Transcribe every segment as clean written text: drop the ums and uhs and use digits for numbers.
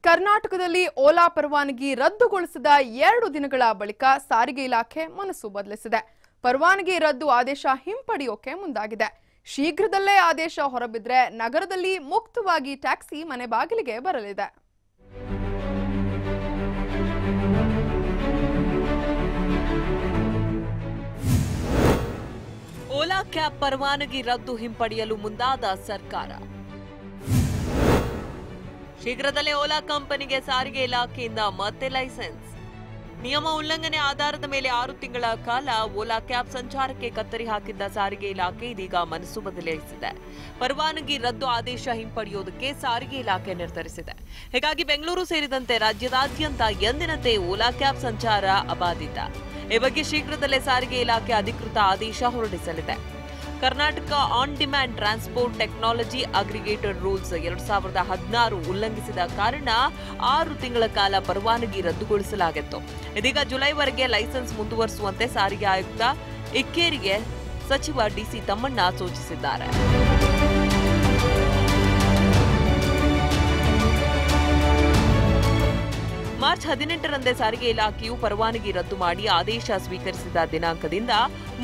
ಕರ್ನಾಟಕದಲ್ಲಿ ಓಲಾ ಪರವಾನಗಿ ರದ್ದುಗೊಳಿಸಿದ 2 ದಿನಗಳ ಬಳಿಕ ಸಾರಿಗೆ ಇಲಾಖೆ ಮನಸ್ಸು ಬದಲಿಸಿದೆ. ಪರವಾನಗಿ ರದ್ದು ಆದೇಶ ಹಿಂಪಡೆಯೋಕೆ ಮುಂದಾಗಿದೆ. ಶೀಘ್ರದಲ್ಲೇ ಆದೇಶ ಹೊರಬಿದ್ರೆ ನಗರದಲ್ಲಿ ಮುಕ್ತವಾಗಿ ಟ್ಯಾಕ್ಸಿ ಮನೆ ಬಾಗಿಲಿಗೆ ಬರಲಿದೆ. ಓಲಾ ಕ್ಯಾಬ್ ಪರವಾನಗಿ ರದ್ದು ಹಿಂಪಡೆಯಲು ಮುಂದಾದ ಸರ್ಕಾರ. ಶೀಘ್ರದಲ್ಲೇ ಓಲಾ ಕಂಪನಿಗೆ ಸಾರಿಗೆ ಇಲಾಖೆಯಿಂದ ಮತ್ತೆ ಲೈಸೆನ್ಸ್. ನಿಯಮ ಉಲ್ಲಂಘನೆ ಆಧಾರದ ಮೇಲೆ 6 ತಿಂಗಳ ಕಾಲ ಓಲಾ ಕ್ಯಾಬ್ ಸಂಚಾರಕ್ಕೆ ಕತ್ತರಿ ಹಾಕಿದ್ದ ಸಾರಿಗೆ ಇಲಾಖೆ ಇದೀಗ ಮನಸ್ಸು ಬದಲಾಯಿಸಿದೆ. ಪರವಾನಗಿ ರದ್ದು ಆದೇಶ ಹಿಂಪಡೆಯುವುದಕ್ಕೆ ಸಾರಿಗೆ ಇಲಾಖೆ ನಿರ್ಧರಿಸಿದೆ. ಹೀಗಾಗಿ ಬೆಂಗಳೂರು ಸೇರಿದಂತೆ ರಾಜ್ಯದಾದ್ಯಂತ ಎಂದಿನಂತೆ ಓಲಾ ಕ್ಯಾಬ್ ಸಂಚಾರ ಅಬಾಧಿತ. ಈ ಬಗ್ಗೆ ಶೀಘ್ರದಲ್ಲೇ ಸಾರಿಗೆ ಇಲಾಖೆ ಅಧಿಕೃತ ಆದೇಶ ಹೊರಡಿಸಲಿದೆ. Karnataka on demand transport technology aggregator rules 2016 ಉಲ್ಲಂಘಿಸಿದ ಕಾರಣ 6 ತಿಂಗಳ ಕಾಲ ಪರವಾನಗಿ ರದ್ದುಗೊಳಿಸಲಾಗಿತ್ತು. ಇದೀಗ ಜುಲೈವರೆಗೆ ಲೈಸೆನ್ಸ್ ಮುಂದುವರಿಸುವಂತೆ ಸಾರಿಗೆ ಆಯುಕ್ತ ಇಕ್ಕೇರಿಗೆ ಸಚಿವ ಡಿಸಿ ತಮ್ಮಣ್ಣ ಸೂಚಿಸಿದ್ದಾರೆ. ಮಾರ್ಚ್ 18ರಂದೇ ಸಾರಿಗೆ ಇಲಾಖೆಯು ಪರವಾನಗಿ ರದ್ದು ಮಾಡಿ ಆದೇಶ ಸ್ವೀಕರಿಸಿದ ದಿನಾಂಕದಿಂದ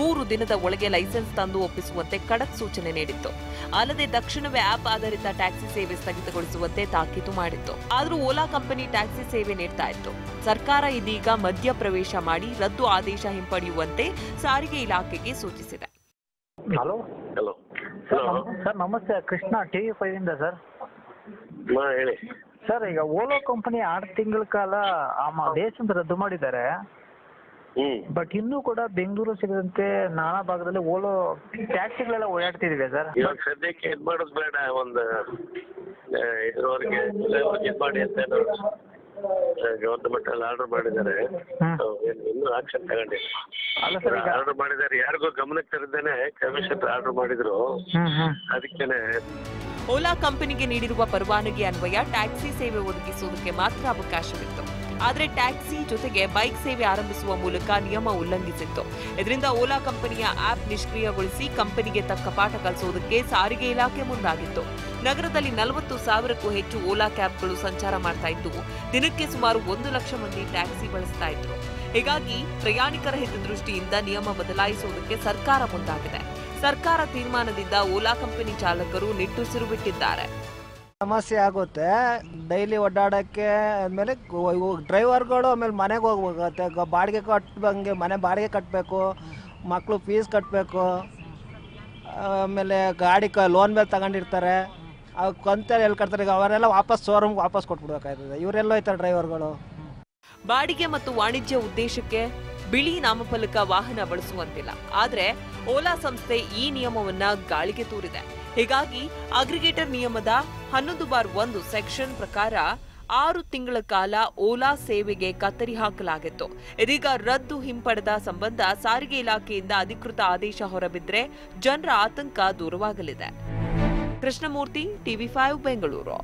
3 ದಿನದ ಒಳಗೆ ಲೈಸೆನ್ಸ್ ತಂದು ಒಪ್ಪಿಸುವಂತೆ ಖಡಕ್ ಸೂಚನೆ ನೀಡಿತ್ತು. ಅಲ್ಲದೆ ತಕ್ಷಣವೇ ಆಪ್ ಆಧಾರಿತ ಟ್ಯಾಕ್ಸಿ ಸೇವೆ ಸ್ಥಗಿತಗೊಳಿಸುವಂತೆ ತಾಕೀತು ಮಾಡಿತ್ತು. ಆದರೂ ಓಲಾ ಕಂಪನಿ ಟ್ಯಾಕ್ಸಿ ಸೇವೆ ನೀಡ್ತಾ ಇತ್ತು. ಸರ್ಕಾರ ಇದೀಗ ಮಧ್ಯಪ್ರವೇಶ ಮಾಡಿ ರದ್ದು ಆದೇಶ ಹಿಂಪಡೆಯುವಂತೆ ಸಾರಿಗೆ ಇಲಾಖೆಗೆ ಸೂಚಿಸಿದೆ. ಹಲೋ ಹಲೋ ಸರ್, ನಮಸ್ತೆ. ಕೃಷ್ಣ TV5 ಇಂದ ಸರ್. ಹೇಳಿ ಸರ್, ಈಗ ಓಲೋ ಕಂಪನಿ 6 ತಿಂಗಳ ಕಾಲ ಲೈಸೆನ್ಸ್ ರದ್ದು ಮಾಡಿದ್ದಾರೆ. ಬಟ್ ಇನ್ನೂ ಕೂಡ ಬೆಂಗಳೂರು ಸೇರಿದಂತೆ ನಾನಾ ಭಾಗದಲ್ಲಿ ಓಲೋ ಟ್ಯಾಕ್ಸಿಗಳೆಲ್ಲ ಓಡಾಡ್ತಿದಿವೆ ಸರ್. ಇವಾಗ ಸದ್ಯಕ್ಕೆ ಇದ್ ಮಾಡೋದು ಬೇಡ, ಒಂದು ಇದ್ರವರೆಗೆ ಇದ್ ಮಾಡಿ ಅಂತ ಗವರ್ನಮೆಂಟ್ ಅಲ್ಲಿ ಆರ್ಡರ್ ಮಾಡಿದ್ದಾರೆ. ಇನ್ನೂ ಆಕ್ಷನ್ ತಗೊಂಡಿಲ್ಲ. ಅಲ್ಲ ಸರ್, ಈಗ ಆರ್ಡರ್ ಮಾಡಿದ್ದಾರೆ, ಯಾರಿಗೂ ಗಮನಕ್ಕೆ ತರದೇನೆ ಕಮಿಷನರ್ ಆರ್ಡರ್ ಮಾಡಿದ್ರು. ಅದಕ್ಕೇನೆ ಓಲಾ ಕಂಪನಿಗೆ ನೀಡಿರುವ ಪರವಾನಗಿ ಅನ್ವಯ ಟ್ಯಾಕ್ಸಿ ಸೇವೆ ಒದಗಿಸುವುದಕ್ಕೆ ಮಾತ್ರ ಅವಕಾಶವಿತ್ತು. ಆದರೆ ಟ್ಯಾಕ್ಸಿ ಜೊತೆಗೆ ಬೈಕ್ ಸೇವೆ ಆರಂಭಿಸುವ ಮೂಲಕ ನಿಯಮ ಉಲ್ಲಂಘಿಸಿತ್ತು. ಇದರಿಂದ ಓಲಾ ಕಂಪನಿಯ ಆಪ್ ನಿಷ್ಕ್ರಿಯಗೊಳಿಸಿ ಕಂಪನಿಗೆ ತಕ್ಕ ಪಾಠ ಕಲಿಸುವುದಕ್ಕೆ ಸಾರಿಗೆ ಇಲಾಖೆ ಮುಂದಾಗಿತ್ತು. ನಗರದಲ್ಲಿ 40,000ಕ್ಕೂ ಹೆಚ್ಚು ಓಲಾ ಕ್ಯಾಬ್ಗಳು ಸಂಚಾರ ಮಾಡ್ತಾ ಇದ್ದು, ದಿನಕ್ಕೆ ಸುಮಾರು 1 ಲಕ್ಷ ಮಂದಿ ಟ್ಯಾಕ್ಸಿ ಬಳಸ್ತಾ ಇದ್ರು. ಹೀಗಾಗಿ ಪ್ರಯಾಣಿಕರ ಹಿತದೃಷ್ಟಿಯಿಂದ ನಿಯಮ ಬದಲಾಯಿಸುವುದಕ್ಕೆ ಸರ್ಕಾರ ಮುಂದಾಗಿದೆ. ಸರ್ಕಾರ ತೀರ್ಮಾನದಿಂದ ಓಲಾ ಕಂಪನಿ ಚಾಲಕರು ನಿಟ್ಟುಸಿರು ಬಿಟ್ಟಿದ್ದಾರೆ. ಸಮಸ್ಯೆ ಆಗುತ್ತೆ. ಡೈಲಿ ಓಡಾಡೋಕ್ಕೆ ಆಮೇಲೆ ಡ್ರೈವರ್ಗಳು ಆಮೇಲೆ ಮನೆಗೆ ಹೋಗ್ಬೇಕಾಗತ್ತೆ. ಬಾಡಿಗೆ ಕಟ್ಟಂಗೆ ಮನೆ ಬಾಡಿಗೆ ಕಟ್ಟಬೇಕು, ಮಕ್ಕಳು ಫೀಸ್ ಕಟ್ಟಬೇಕು, ಆಮೇಲೆ ಗಾಡಿ ಲೋನ್ ಮೇಲೆ ತಗೊಂಡಿರ್ತಾರೆ, ಅವು ಕಂತ ಎಲ್ಲಿ ಕಟ್ತಾರೆ. ಈಗ ಅವರೆಲ್ಲ ವಾಪಸ್ ಶೋರೂಮ್ಗೆ ವಾಪಸ್ ಕೊಟ್ಬಿಡ್ಬೇಕಾಗ್ತದೆ. ಇವರೆಲ್ಲ ಹೋಯ್ತಾರೆ ಡ್ರೈವರ್ಗಳು. ಬಾಡಿಗೆ ಮತ್ತು ವಾಣಿಜ್ಯ ಉದ್ದೇಶಕ್ಕೆ ಬಿಳಿ ನಾಮಫಲಕ ವಾಹನ ಬಳಸುವಂತಿಲ್ಲ. ಆದರೆ ಓಲಾ ಸಂಸ್ಥೆ ಈ ನಿಯಮವನ್ನ ಗಾಳಿಗೆ ತೂರಿದೆ. ಹೀಗಾಗಿ ಅಗ್ರಿಗೇಟರ್ ನಿಯಮದ 11(1) ಸೆಕ್ಷನ್ ಪ್ರಕಾರ 6 ತಿಂಗಳ ಕಾಲ ಓಲಾ ಸೇವೆಗೆ ಕತ್ತರಿ ಹಾಕಲಾಗಿತ್ತು. ಇದೀಗ ರದ್ದು ಹಿಂಪಡೆದ ಸಂಬಂಧ ಸಾರಿಗೆ ಇಲಾಖೆಯಿಂದ ಅಧಿಕೃತ ಆದೇಶ ಹೊರಬಿದ್ರೆ ಜನರ ಆತಂಕ ದೂರವಾಗಲಿದೆ. ಕೃಷ್ಣಮೂರ್ತಿ, TV5 ಬೆಂಗಳೂರು.